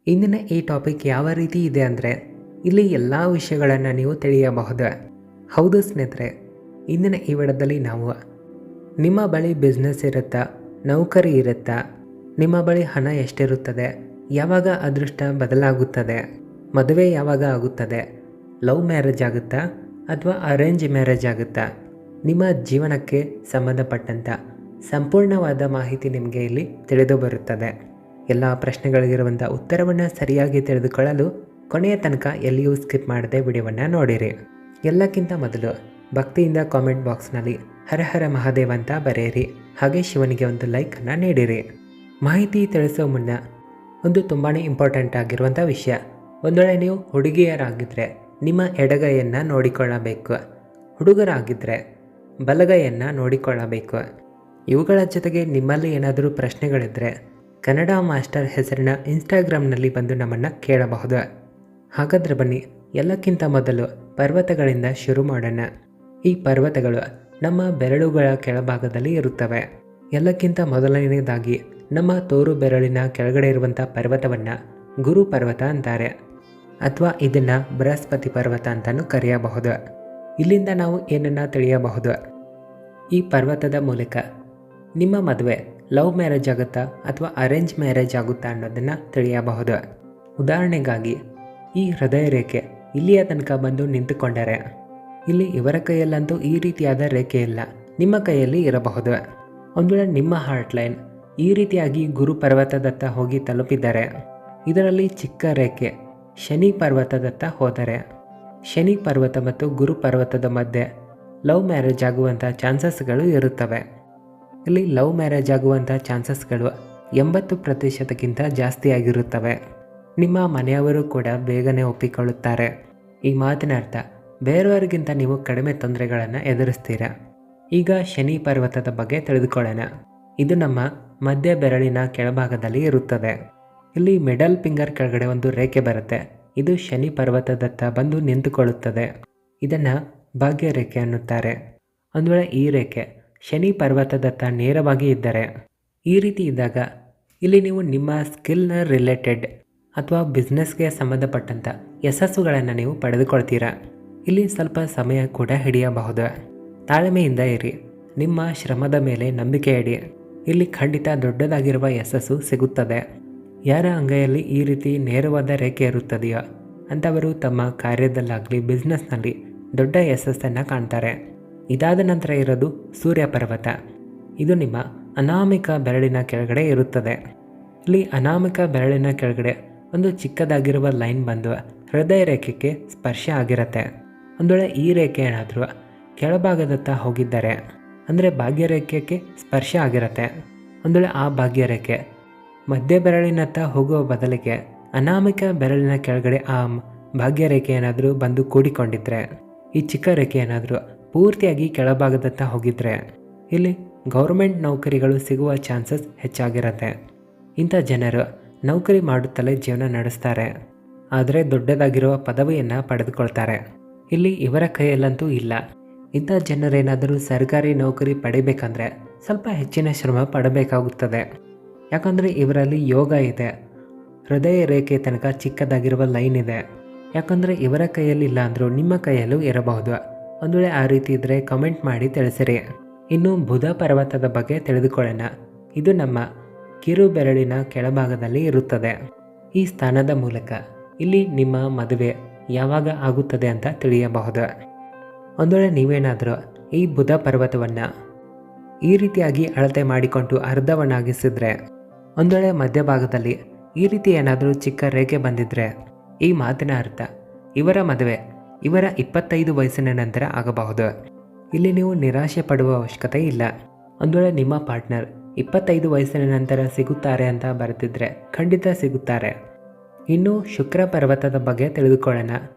ಇಂದಿನ ಈ ಟಾಪಿಕ್ ಯಾವ ರೀತಿ ಇದೆ ಅಂದರೆ ಇಲ್ಲಿ ಎಲ್ಲ ವಿಷಯಗಳನ್ನು ನೀವು ತಿಳಿಯಬಹುದು. ಹೌದು ಸ್ನೇಹಿತರೆ, ಇಂದಿನ ಈ ವಿಡಿಯೋದಲ್ಲಿ ನಾವು ನಿಮ್ಮ ಬಳಿ ಬಿಸ್ನೆಸ್ ಇರುತ್ತಾ, ನೌಕರಿ ಇರುತ್ತಾ, ನಿಮ್ಮ ಬಳಿ ಹಣ ಎಷ್ಟಿರುತ್ತದೆ, ಯಾವಾಗ ಅದೃಷ್ಟ ಬದಲಾಗುತ್ತದೆ, ಮದುವೆ ಯಾವಾಗ ಆಗುತ್ತದೆ, ಲವ್ ಮ್ಯಾರೇಜ್ ಆಗುತ್ತಾ ಅಥವಾ ಅರೇಂಜ್ ಮ್ಯಾರೇಜ್ ಆಗುತ್ತಾ, ನಿಮ್ಮ ಜೀವನಕ್ಕೆ ಸಂಬಂಧಪಟ್ಟಂಥ ಸಂಪೂರ್ಣವಾದ ಮಾಹಿತಿ ನಿಮಗೆ ಇಲ್ಲಿ ತಿಳಿದು ಬರುತ್ತದೆ. ಎಲ್ಲ ಪ್ರಶ್ನೆಗಳಿಗಿರುವಂಥ ಉತ್ತರವನ್ನು ಸರಿಯಾಗಿ ತಿಳಿದುಕೊಳ್ಳಲು ಕೊನೆಯ ತನಕ ಎಲ್ಲಿಯೂ ಸ್ಕಿಪ್ ಮಾಡದೆ ವಿಡಿಯೋವನ್ನು ನೋಡಿರಿ. ಎಲ್ಲಕ್ಕಿಂತ ಮೊದಲು ಭಕ್ತಿಯಿಂದ ಕಾಮೆಂಟ್ ಬಾಕ್ಸ್ನಲ್ಲಿ ಹರ ಹರ ಮಹಾದೇವ ಅಂತ ಬರೆಯಿರಿ. ಹಾಗೆ ಶಿವನಿಗೆ ಒಂದು ಲೈಕನ್ನು ನೀಡಿರಿ. ಮಾಹಿತಿ ತಿಳಿಸೋ ಮುನ್ನ ಒಂದು ತುಂಬಾ ಇಂಪಾರ್ಟೆಂಟ್ ಆಗಿರುವಂಥ ವಿಷಯ. ಒಂದು ವೇಳೆ ನೀವು ಹುಡುಗಿಯರಾಗಿದ್ದರೆ ನಿಮ್ಮ ಎಡಗೈಯನ್ನು ನೋಡಿಕೊಳ್ಳಬೇಕು, ಹುಡುಗರಾಗಿದ್ದರೆ ಬಲಗೈಯನ್ನು ನೋಡಿಕೊಳ್ಳಬೇಕು. ಇವುಗಳ ಜೊತೆಗೆ ನಿಮ್ಮಲ್ಲಿ ಏನಾದರೂ ಪ್ರಶ್ನೆಗಳಿದ್ದರೆ ಕನ್ನಡ ಮಾಸ್ಟರ್ ಹೆಸರಿನ ಇನ್ಸ್ಟಾಗ್ರಾಮ್ನಲ್ಲಿ ಬಂದು ನಮ್ಮನ್ನು ಕೇಳಬಹುದು. ಹಾಗಾದರೆ ಬನ್ನಿ, ಎಲ್ಲಕ್ಕಿಂತ ಮೊದಲು ಪರ್ವತಗಳಿಂದ ಶುರು ಮಾಡೋಣ. ಈ ಪರ್ವತಗಳು ನಮ್ಮ ಬೆರಳುಗಳ ಕೆಳಭಾಗದಲ್ಲಿ ಇರುತ್ತವೆ. ಎಲ್ಲಕ್ಕಿಂತ ಮೊದಲನೆಯದಾಗಿ ನಮ್ಮ ತೋರು ಬೆರಳಿನ ಕೆಳಗಡೆ ಇರುವಂಥ ಪರ್ವತವನ್ನು ಗುರು ಪರ್ವತ ಅಂತಾರೆ, ಅಥವಾ ಇದನ್ನು ಬೃಹಸ್ಪತಿ ಪರ್ವತ ಅಂತಲೂ ಕರೆಯಬಹುದು. ಇಲ್ಲಿಂದ ನಾವು ಏನನ್ನು ತಿಳಿಯಬಹುದು? ಈ ಪರ್ವತದ ಮೂಲಕ ನಿಮ್ಮ ಮದುವೆ ಲವ್ ಮ್ಯಾರೇಜ್ ಆಗುತ್ತಾ ಅಥವಾ ಅರೇಂಜ್ ಮ್ಯಾರೇಜ್ ಆಗುತ್ತಾ ಅನ್ನೋದನ್ನು ತಿಳಿಯಬಹುದು. ಉದಾಹರಣೆಗಾಗಿ ಈ ಹೃದಯ ರೇಖೆ ಇಲ್ಲಿಯ ತನಕ ಬಂದು ನಿಂತುಕೊಂಡರೆ, ಇಲ್ಲಿ ಇವರ ಕೈಯಲ್ಲಂತೂ ಈ ರೀತಿಯಾದ ರೇಖೆ ಇಲ್ಲ, ನಿಮ್ಮ ಕೈಯಲ್ಲಿ ಇರಬಹುದು. ಒಂದು ವೇಳೆ ನಿಮ್ಮ ಹಾರ್ಟ್ ಲೈನ್ ಈ ರೀತಿಯಾಗಿ ಗುರು ಪರ್ವತದತ್ತ ಹೋಗಿ ತಲುಪಿದರೆ, ಇದರಲ್ಲಿ ಚಿಕ್ಕ ರೇಖೆ ಶನಿ ಪರ್ವತದತ್ತ ಹೋದರೆ, ಶನಿ ಪರ್ವತ ಮತ್ತು ಗುರು ಪರ್ವತದ ಮಧ್ಯೆ ಲವ್ ಮ್ಯಾರೇಜ್ ಆಗುವಂಥ ಚಾನ್ಸಸ್ಗಳು ಇರುತ್ತವೆ. ಇಲ್ಲಿ ಲವ್ ಮ್ಯಾರೇಜ್ ಆಗುವಂಥ ಚಾನ್ಸಸ್ಗಳು 80%ಕ್ಕಿಂತ ಜಾಸ್ತಿ ಆಗಿರುತ್ತವೆ. ನಿಮ್ಮ ಮನೆಯವರು ಕೂಡ ಬೇಗನೆ ಒಪ್ಪಿಕೊಳ್ಳುತ್ತಾರೆ. ಈ ಮಾತಿನ ಅರ್ಥ, ಬೇರೆಯವರಿಗಿಂತ ನೀವು ಕಡಿಮೆ ತೊಂದರೆಗಳನ್ನು ಎದುರಿಸ್ತೀರ. ಈಗ ಶನಿ ಪರ್ವತದ ಬಗ್ಗೆ ತಿಳಿದುಕೊಳ್ಳೋಣ. ಇದು ನಮ್ಮ ಮಧ್ಯ ಬೆರಳಿನ ಕೆಳಭಾಗದಲ್ಲಿ ಇರುತ್ತದೆ. ಇಲ್ಲಿ ಮಿಡಲ್ ಫಿಂಗರ್ ಕೆಳಗಡೆ ಒಂದು ರೇಖೆ ಬರುತ್ತೆ. ಇದು ಶನಿ ಪರ್ವತದತ್ತ ಬಂದು ನಿಂತುಕೊಳ್ಳುತ್ತದೆ. ಇದನ್ನು ಭಾಗ್ಯ ರೇಖೆ ಅನ್ನುತ್ತಾರೆ. ಒಂದು ವೇಳೆ ಈ ರೇಖೆ ಶನಿ ಪರ್ವತದತ್ತ ನೇರವಾಗಿ ಇದ್ದರೆ, ಈ ರೀತಿ ಇದ್ದಾಗ ಇಲ್ಲಿ ನೀವು ನಿಮ್ಮ ಸ್ಕಿಲ್ನ ರಿಲೇಟೆಡ್ ಅಥವಾ ಬಿಸ್ನೆಸ್ಗೆ ಸಂಬಂಧಪಟ್ಟಂಥ ಯಶಸ್ಸುಗಳನ್ನು ನೀವು ಪಡೆದುಕೊಳ್ತೀರಾ. ಇಲ್ಲಿ ಸ್ವಲ್ಪ ಸಮಯ ಕೂಡ ಹಿಡಿಯಬಹುದು. ತಾಳ್ಮೆಯಿಂದ ಇರಿ, ನಿಮ್ಮ ಶ್ರಮದ ಮೇಲೆ ನಂಬಿಕೆ ಇಡಿ. ಇಲ್ಲಿ ಖಂಡಿತ ದೊಡ್ಡದಾಗಿರುವ ಯಶಸ್ಸು ಸಿಗುತ್ತದೆ. ಯಾರ ಅಂಗೈಯಲ್ಲಿ ಈ ರೀತಿ ನೇರವಾದ ರೇಖೆ ಇರುತ್ತದೆಯೋ ಅಂಥವರು ತಮ್ಮ ಕಾರ್ಯದಲ್ಲಾಗಲಿ ಬಿಸ್ನೆಸ್ನಲ್ಲಿ ದೊಡ್ಡ ಯಶಸ್ಸನ್ನು ಕಾಣ್ತಾರೆ. ಇದಾದ ನಂತರ ಇರೋದು ಸೂರ್ಯ ಪರ್ವತ. ಇದು ನಿಮ್ಮ ಅನಾಮಿಕ ಬೆರಳಿನ ಕೆಳಗಡೆ ಇರುತ್ತದೆ. ಇಲ್ಲಿ ಅನಾಮಿಕ ಬೆರಳಿನ ಕೆಳಗಡೆ ಒಂದು ಚಿಕ್ಕದಾಗಿರುವ ಲೈನ್ ಬಂದು ಹೃದಯ ರೇಖೆಗೆ ಸ್ಪರ್ಶ ಆಗಿರುತ್ತೆ. ಒಂದು ವೇಳೆ ಈ ರೇಖೆ ಏನಾದರೂ ಕೆಳಭಾಗದತ್ತ ಹೋಗಿದ್ದರೆ, ಅಂದರೆ ಭಾಗ್ಯರೇಖೆಗೆ ಸ್ಪರ್ಶ ಆಗಿರುತ್ತೆ. ಒಂದು ವೇಳೆ ಆ ಭಾಗ್ಯರೇಖೆ ಮಧ್ಯ ಬೆರಳಿನತ್ತ ಹೋಗುವ ಬದಲಿಗೆ ಅನಾಮಿಕ ಬೆರಳಿನ ಕೆಳಗಡೆ ಆ ಭಾಗ್ಯರೇಖೆ ಏನಾದರೂ ಬಂದು ಕೂಡಿಕೊಂಡಿದ್ರೆ, ಈ ಚಿಕ್ಕ ರೇಖೆ ಏನಾದರೂ ಪೂರ್ತಿಯಾಗಿ ಕೆಳಭಾಗದತ್ತ ಹೋಗಿದ್ರೆ, ಇಲ್ಲಿ ಗೌರ್ಮೆಂಟ್ ನೌಕರಿಗಳು ಸಿಗುವ ಚಾನ್ಸಸ್ ಹೆಚ್ಚಾಗಿರುತ್ತೆ. ಇಂಥ ಜನರು ನೌಕರಿ ಮಾಡುತ್ತಲೇ ಜೀವನ ನಡೆಸ್ತಾರೆ, ಆದರೆ ದೊಡ್ಡದಾಗಿರುವ ಪದವಿಯನ್ನು ಪಡೆದುಕೊಳ್ತಾರೆ. ಇಲ್ಲಿ ಇವರ ಕೈಯಲ್ಲಂತೂ ಇಲ್ಲ. ಇಂಥ ಜನರೇನಾದರೂ ಸರ್ಕಾರಿ ನೌಕರಿ ಪಡಿಬೇಕಂದ್ರೆ ಸ್ವಲ್ಪ ಹೆಚ್ಚಿನ ಶ್ರಮ ಪಡಬೇಕಾಗುತ್ತದೆ. ಯಾಕಂದರೆ ಇವರಲ್ಲಿ ಯೋಗ ಇದೆ, ಹೃದಯ ರೇಖೆ ತನಕ ಚಿಕ್ಕದಾಗಿರುವ ಲೈನ್ ಇದೆ. ಯಾಕಂದರೆ ಇವರ ಕೈಯಲ್ಲಿ ಇಲ್ಲ ಅಂದರೂ ನಿಮ್ಮ ಕೈಯಲ್ಲೂ ಇರಬಹುದು. ಒಂದು ವೇಳೆ ಆ ರೀತಿ ಇದ್ದರೆ ಕಮೆಂಟ್ ಮಾಡಿ ತಿಳಿಸಿರಿ. ಇನ್ನು ಬುಧ ಪರ್ವತದ ಬಗ್ಗೆ ತಿಳಿದುಕೊಳ್ಳೋಣ. ಇದು ನಮ್ಮ ಕಿರು ಬೆರಳಿನ ಕೆಳಭಾಗದಲ್ಲಿ ಇರುತ್ತದೆ. ಈ ಸ್ಥಾನದ ಮೂಲಕ ಇಲ್ಲಿ ನಿಮ್ಮ ಮದುವೆ ಯಾವಾಗ ಆಗುತ್ತದೆ ಅಂತ ತಿಳಿಯಬಹುದು. ಒಂದು ವೇಳೆ ನೀವೇನಾದರೂ ಈ ಬುಧ ಪರ್ವತವನ್ನು ಈ ರೀತಿಯಾಗಿ ಅಳತೆ ಮಾಡಿಕೊಂಡು ಅರ್ಧವನ್ನಾಗಿಸಿದ್ರೆ, ಒಂದು ವೇಳೆ ಮಧ್ಯಭಾಗದಲ್ಲಿ ಈ ರೀತಿ ಏನಾದರೂ ಚಿಕ್ಕ ರೇಖೆ ಬಂದಿದ್ದರೆ, ಈ ಮಾತಿನ ಅರ್ಥ ಇವರ ಮದುವೆ ಇವರ 25 ವಯಸ್ಸಿನ ನಂತರ ಆಗಬಹುದು. ಇಲ್ಲಿ ನೀವು ನಿರಾಶೆ ಪಡುವ ಅವಶ್ಯಕತೆ ಇಲ್ಲ. ಒಂದು ವೇಳೆ ನಿಮ್ಮ ಪಾರ್ಟ್ನರ್ 25 ವಯಸ್ಸಿನ ನಂತರ ಸಿಗುತ್ತಾರೆ ಅಂತ ಬರೆದಿದ್ರೆ ಖಂಡಿತ ಸಿಗುತ್ತಾರೆ. ಇನ್ನು ಶುಕ್ರ ಪರ್ವತದ ಬಗ್ಗೆ ತಿಳಿದುಕೊಳ್ಳೋಣ.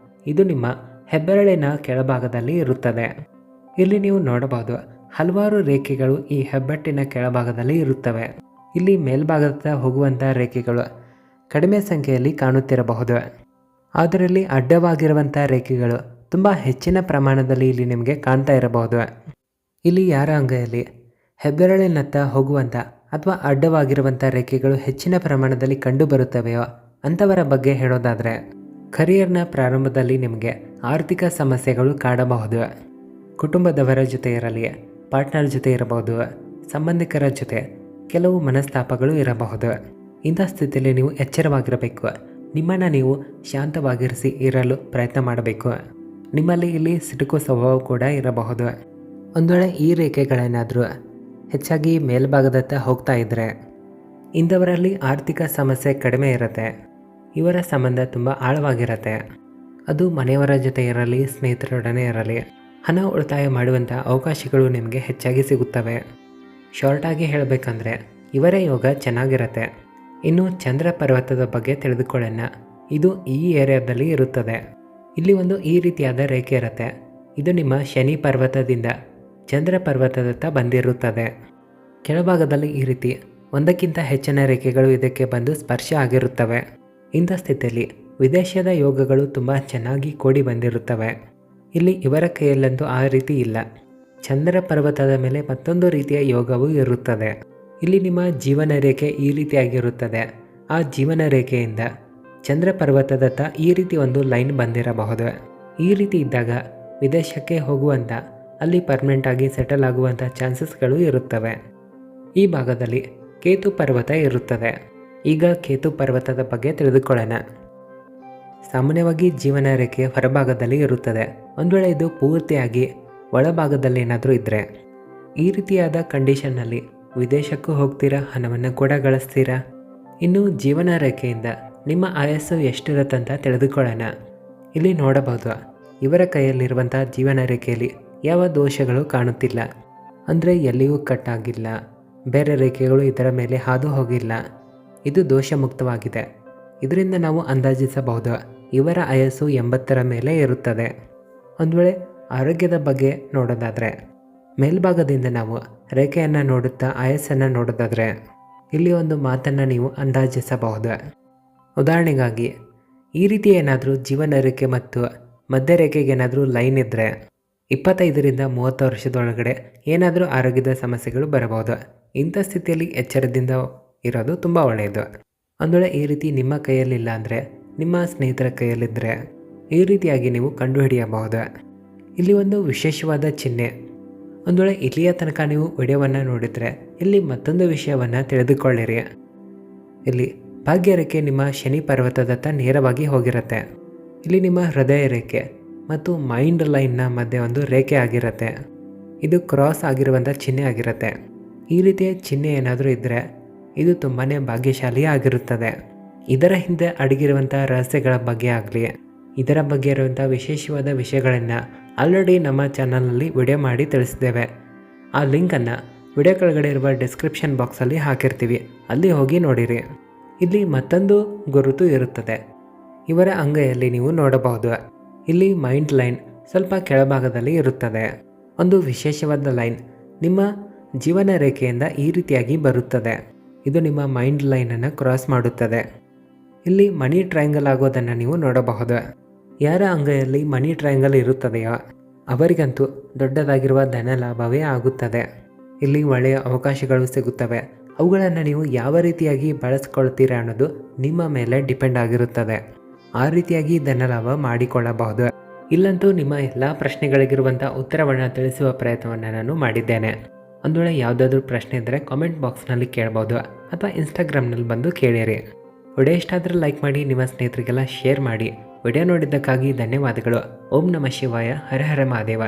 ಇದು ನಿಮ್ಮ ಹೆಬ್ಬೆರಳಿನ ಕೆಳಭಾಗದಲ್ಲಿ ಇರುತ್ತದೆ. ಇಲ್ಲಿ ನೀವು ನೋಡಬಹುದು ಹಲವಾರು ರೇಖೆಗಳು ಈ ಹೆಬ್ಬೆಟ್ಟಿನ ಕೆಳಭಾಗದಲ್ಲಿ ಇರುತ್ತವೆ. ಇಲ್ಲಿ ಮೇಲ್ಭಾಗದ ಹೋಗುವಂಥ ರೇಖೆಗಳು ಕಡಿಮೆ ಸಂಖ್ಯೆಯಲ್ಲಿ ಕಾಣುತ್ತಿರಬಹುದು, ಆದರೆ ಇಲ್ಲಿ ಅಡ್ಡವಾಗಿರುವಂಥ ರೇಖೆಗಳು ತುಂಬ ಹೆಚ್ಚಿನ ಪ್ರಮಾಣದಲ್ಲಿ ಇಲ್ಲಿ ನಿಮಗೆ ಕಾಣ್ತಾ ಇರಬಹುದು. ಇಲ್ಲಿ ಯಾರ ಅಂಗೈಯಲ್ಲಿ ಹೆಬ್ಬೆರಳಿನತ್ತ ಹೋಗುವಂಥ ಅಥವಾ ಅಡ್ಡವಾಗಿರುವಂಥ ರೇಖೆಗಳು ಹೆಚ್ಚಿನ ಪ್ರಮಾಣದಲ್ಲಿ ಕಂಡುಬರುತ್ತವೆಯೋ ಅಂಥವರ ಬಗ್ಗೆ ಹೇಳೋದಾದರೆ ಕರಿಯರ್ನ ಪ್ರಾರಂಭದಲ್ಲಿ ನಿಮಗೆ ಆರ್ಥಿಕ ಸಮಸ್ಯೆಗಳು ಕಾಡಬಹುದು. ಕುಟುಂಬದವರ ಜೊತೆ ಇರಲಿ, ಪಾರ್ಟ್ನರ್ ಜೊತೆ ಇರಬಹುದು, ಸಂಬಂಧಿಕರ ಜೊತೆ ಕೆಲವು ಮನಸ್ತಾಪಗಳು ಇರಬಹುದು. ಇಂಥ ಸ್ಥಿತಿಯಲ್ಲಿ ನೀವು ಎಚ್ಚರವಾಗಿರಬೇಕು. ನಿಮ್ಮನ್ನು ನೀವು ಶಾಂತವಾಗಿರಿಸಿ ಇರಲು ಪ್ರಯತ್ನ ಮಾಡಬೇಕು. ನಿಮ್ಮಲ್ಲಿ ಇಲ್ಲಿ ಸಿಟುಕು ಸ್ವಭಾವ ಕೂಡ ಇರಬಹುದು. ಒಂದು ವೇಳೆ ಈ ರೇಖೆಗಳೇನಾದರೂ ಹೆಚ್ಚಾಗಿ ಮೇಲ್ಭಾಗದತ್ತ ಹೋಗ್ತಾ ಇದ್ದರೆ ಇಂಥವರಲ್ಲಿ ಆರ್ಥಿಕ ಸಮಸ್ಯೆ ಕಡಿಮೆ ಇರುತ್ತೆ. ಇವರ ಸಂಬಂಧ ತುಂಬ ಆಳವಾಗಿರುತ್ತೆ. ಅದು ಮನೆಯವರ ಜೊತೆ ಇರಲಿ, ಸ್ನೇಹಿತರೊಡನೆ ಇರಲಿ, ಹಣ ಉಳಿತಾಯ ಮಾಡುವಂಥ ಅವಕಾಶಗಳು ನಿಮಗೆ ಹೆಚ್ಚಾಗಿ ಸಿಗುತ್ತವೆ. ಶಾರ್ಟಾಗಿ ಹೇಳಬೇಕಂದ್ರೆ ಇವರ ಯೋಗ ಚೆನ್ನಾಗಿರುತ್ತೆ. ಇನ್ನು ಚಂದ್ರ ಪರ್ವತದ ಬಗ್ಗೆ ತಿಳಿದುಕೊಳ್ಳೋಣ. ಇದು ಈ ಏರಿಯಾದಲ್ಲಿ ಇರುತ್ತದೆ. ಇಲ್ಲಿ ಒಂದು ಈ ರೀತಿಯಾದ ರೇಖೆ ಇರುತ್ತೆ. ಇದು ನಿಮ್ಮ ಶನಿ ಪರ್ವತದಿಂದ ಚಂದ್ರ ಪರ್ವತದತ್ತ ಬಂದಿರುತ್ತದೆ. ಕೆಳಭಾಗದಲ್ಲಿ ಈ ರೀತಿ ಒಂದಕ್ಕಿಂತ ಹೆಚ್ಚಿನ ರೇಖೆಗಳು ಇದಕ್ಕೆ ಬಂದು ಸ್ಪರ್ಶ ಆಗಿರುತ್ತವೆ. ಇಂಥ ಸ್ಥಿತಿಯಲ್ಲಿ ವಿದೇಶದ ಯೋಗಗಳು ತುಂಬ ಚೆನ್ನಾಗಿ ಕೂಡಿ ಬಂದಿರುತ್ತವೆ. ಇಲ್ಲಿ ಇವರ ಕೈಯಲ್ಲಂತೂ ಆ ರೀತಿ ಇಲ್ಲ. ಚಂದ್ರ ಪರ್ವತದ ಮೇಲೆ ಮತ್ತೊಂದು ರೀತಿಯ ಯೋಗವೂ ಇರುತ್ತದೆ. ಇಲ್ಲಿ ನಿಮ್ಮ ಜೀವನ ರೇಖೆ ಈ ರೀತಿಯಾಗಿರುತ್ತದೆ. ಆ ಜೀವನ ರೇಖೆಯಿಂದ ಚಂದ್ರ ಪರ್ವತದತ್ತ ಈ ರೀತಿ ಒಂದು ಲೈನ್ ಬಂದಿರಬಹುದು. ಈ ರೀತಿ ಇದ್ದಾಗ ವಿದೇಶಕ್ಕೆ ಹೋಗುವಂಥ, ಅಲ್ಲಿ ಪರ್ಮನೆಂಟಾಗಿ ಸೆಟಲ್ ಆಗುವಂಥ ಚಾನ್ಸಸ್ಗಳು ಇರುತ್ತವೆ. ಈ ಭಾಗದಲ್ಲಿ ಕೇತು ಪರ್ವತ ಇರುತ್ತದೆ. ಈಗ ಕೇತು ಪರ್ವತದ ಬಗ್ಗೆ ತಿಳಿದುಕೊಳ್ಳೋಣ. ಸಾಮಾನ್ಯವಾಗಿ ಜೀವನ ರೇಖೆ ಹೊರಭಾಗದಲ್ಲಿ ಇರುತ್ತದೆ. ಒಂದು ವೇಳೆ ಇದು ಪೂರ್ತಿಯಾಗಿ ಒಳಭಾಗದಲ್ಲಿ ಏನಾದರೂ ಇದ್ದರೆ ಈ ರೀತಿಯಾದ ಕಂಡೀಷನ್ನಲ್ಲಿ ವಿದೇಶಕ್ಕೂ ಹೋಗ್ತೀರಾ, ಹಣವನ್ನು ಕೂಡ ಗಳಿಸ್ತೀರಾ. ಇನ್ನು ಜೀವನ ರೇಖೆಯಿಂದ ನಿಮ್ಮ ಆಯಸ್ಸು ಎಷ್ಟಿರುತ್ತಂತ ತಿಳಿದುಕೊಳ್ಳೋಣ. ಇಲ್ಲಿ ನೋಡಬಹುದು, ಇವರ ಕೈಯಲ್ಲಿರುವಂಥ ಜೀವನ ರೇಖೆಯಲ್ಲಿ ಯಾವ ದೋಷಗಳು ಕಾಣುತ್ತಿಲ್ಲ. ಅಂದರೆ ಎಲ್ಲಿಯೂ ಕಟ್ಟಾಗಿಲ್ಲ, ಬೇರೆ ರೇಖೆಗಳು ಇದರ ಮೇಲೆ ಹಾದು ಹೋಗಿಲ್ಲ. ಇದು ದೋಷ ಮುಕ್ತವಾಗಿದೆ. ಇದರಿಂದ ನಾವು ಅಂದಾಜಿಸಬಹುದು ಇವರ ಆಯಸ್ಸು 80ರ ಮೇಲೆ ಇರುತ್ತದೆ. ಒಂದು ವೇಳೆ ಆರೋಗ್ಯದ ಬಗ್ಗೆ ನೋಡೋದಾದರೆ ಮೇಲ್ಭಾಗದಿಂದ ನಾವು ರೇಖೆಯನ್ನು ನೋಡುತ್ತಾ ಆಯಸ್ಸನ್ನು ನೋಡೋದಾದರೆ ಇಲ್ಲಿ ಒಂದು ಮಾತನ್ನು ನೀವು ಅಂದಾಜಿಸಬಹುದು. ಉದಾಹರಣೆಗಾಗಿ ಈ ರೀತಿ ಏನಾದರೂ ಜೀವನ ರೇಖೆ ಮತ್ತು ಮಧ್ಯ ರೇಖೆಗೆ ಏನಾದರೂ ಲೈನ್ ಇದ್ದರೆ 25ರಿಂದ 30 ವರ್ಷದೊಳಗಡೆ ಏನಾದರೂ ಆರೋಗ್ಯದ ಸಮಸ್ಯೆಗಳು ಬರಬಹುದು. ಇಂಥ ಸ್ಥಿತಿಯಲ್ಲಿ ಎಚ್ಚರದಿಂದ ಇರೋದು ತುಂಬ ಒಳ್ಳೆಯದು. ಒಂದು ವೇಳೆ ಈ ರೀತಿ ನಿಮ್ಮ ಕೈಯಲ್ಲಿಲ್ಲ ಅಂದರೆ ನಿಮ್ಮ ಸ್ನೇಹಿತರ ಕೈಯಲ್ಲಿದ್ದರೆ ಈ ರೀತಿಯಾಗಿ ನೀವು ಕಂಡುಹಿಡಿಯಬಹುದು. ಇಲ್ಲಿ ಒಂದು ವಿಶೇಷವಾದ ಚಿಹ್ನೆ. ಒಂದು ವೇಳೆ ಇಲ್ಲಿಯ ತನಕ ನೀವು ವಿಡಿಯೋವನ್ನು ನೋಡಿದರೆ ಇಲ್ಲಿ ಮತ್ತೊಂದು ವಿಷಯವನ್ನು ತಿಳಿದುಕೊಳ್ಳಿರಿ. ಇಲ್ಲಿ ಭಾಗ್ಯರೇಖೆ ನಿಮ್ಮ ಶನಿ ಪರ್ವತದತ್ತ ನೇರವಾಗಿ ಹೋಗಿರುತ್ತೆ. ಇಲ್ಲಿ ನಿಮ್ಮ ಹೃದಯ ರೇಖೆ ಮತ್ತು ಮೈಂಡ್ ಲೈನ್ನ ಮಧ್ಯೆ ಒಂದು ರೇಖೆ ಆಗಿರುತ್ತೆ. ಇದು ಕ್ರಾಸ್ ಆಗಿರುವಂಥ ಚಿಹ್ನೆ ಆಗಿರುತ್ತೆ. ಈ ರೀತಿಯ ಚಿಹ್ನೆ ಏನಾದರೂ ಇದ್ದರೆ ಇದು ತುಂಬಾ ಭಾಗ್ಯಶಾಲಿ ಆಗಿರುತ್ತದೆ. ಇದರ ಹಿಂದೆ ಅಡಗಿರುವಂಥ ರಹಸ್ಯಗಳ ಬಗ್ಗೆ ಆಗಲಿ, ಇದರ ಬಗ್ಗೆ ಇರುವಂಥ ವಿಶೇಷವಾದ ವಿಷಯಗಳನ್ನು ಆಲ್ರೆಡಿ ನಮ್ಮ ಚಾನಲ್ನಲ್ಲಿ ವಿಡಿಯೋ ಮಾಡಿ ತಿಳಿಸಿದ್ದೇವೆ. ಆ ಲಿಂಕನ್ನು ವಿಡಿಯೋ ಕೆಳಗಡೆ ಇರುವ ಡಿಸ್ಕ್ರಿಪ್ಷನ್ ಬಾಕ್ಸಲ್ಲಿ ಹಾಕಿರ್ತೀವಿ, ಅಲ್ಲಿ ಹೋಗಿ ನೋಡಿರಿ. ಇಲ್ಲಿ ಮತ್ತೊಂದು ಗುರುತು ಇರುತ್ತದೆ. ಇವರ ಅಂಗೈಯಲ್ಲಿ ನೀವು ನೋಡಬಹುದು. ಇಲ್ಲಿ ಮೈಂಡ್ ಲೈನ್ ಸ್ವಲ್ಪ ಕೆಳಭಾಗದಲ್ಲಿ ಇರುತ್ತದೆ. ಒಂದು ವಿಶೇಷವಾದ ಲೈನ್ ನಿಮ್ಮ ಜೀವನ ರೇಖೆಯಿಂದ ಈ ರೀತಿಯಾಗಿ ಬರುತ್ತದೆ. ಇದು ನಿಮ್ಮ ಮೈಂಡ್ ಲೈನನ್ನು ಕ್ರಾಸ್ ಮಾಡುತ್ತದೆ. ಇಲ್ಲಿ ಮನಿ ಟ್ರಯಾಂಗಲ್ ಆಗೋದನ್ನು ನೀವು ನೋಡಬಹುದು. ಯಾರ ಅಂಗೈಯಲ್ಲಿ ಮನಿ ಟ್ರಯಾಂಗಲ್ ಇರುತ್ತದೆಯೋ ಅವರಿಗಂತೂ ದೊಡ್ಡದಾಗಿರುವ ಧನ ಲಾಭವೇ ಆಗುತ್ತದೆ. ಇಲ್ಲಿ ಒಳ್ಳೆಯ ಅವಕಾಶಗಳು ಸಿಗುತ್ತವೆ. ಅವುಗಳನ್ನು ನೀವು ಯಾವ ರೀತಿಯಾಗಿ ಬಳಸ್ಕೊಳ್ತೀರಾ ಅನ್ನೋದು ನಿಮ್ಮ ಮೇಲೆ ಡಿಪೆಂಡ್ ಆಗಿರುತ್ತದೆ. ಆ ರೀತಿಯಾಗಿ ಧನ ಲಾಭ ಮಾಡಿಕೊಳ್ಳಬಹುದು. ಇಲ್ಲಂತೂ ನಿಮ್ಮ ಎಲ್ಲ ಪ್ರಶ್ನೆಗಳಿಗಿರುವಂಥ ಉತ್ತರವನ್ನು ತಿಳಿಸುವ ಪ್ರಯತ್ನವನ್ನು ನಾನು ಮಾಡಿದ್ದೇನೆ. ಒಂದು ವೇಳೆ ಯಾವುದಾದ್ರೂ ಪ್ರಶ್ನೆ ಇದ್ದರೆ ಕಾಮೆಂಟ್ ಬಾಕ್ಸ್ನಲ್ಲಿ ಕೇಳ್ಬೋದು ಅಥವಾ ಇನ್ಸ್ಟಾಗ್ರಾಮ್ನಲ್ಲಿ ಬಂದು ಕೇಳಿರಿ. ವಿಡಿಯೋ ಇಷ್ಟ ಆದರೆ ಲೈಕ್ ಮಾಡಿ, ನಿಮ್ಮ ಸ್ನೇಹಿತರಿಗೆಲ್ಲ ಶೇರ್ ಮಾಡಿ. ವಿಡಿಯೋ ನೋಡಿದ್ದಕ್ಕಾಗಿ ಧನ್ಯವಾದಗಳು. ಓಂ ನಮಃ ಶಿವಾಯ. ಹರ ಹರ ಮಹಾದೇವ.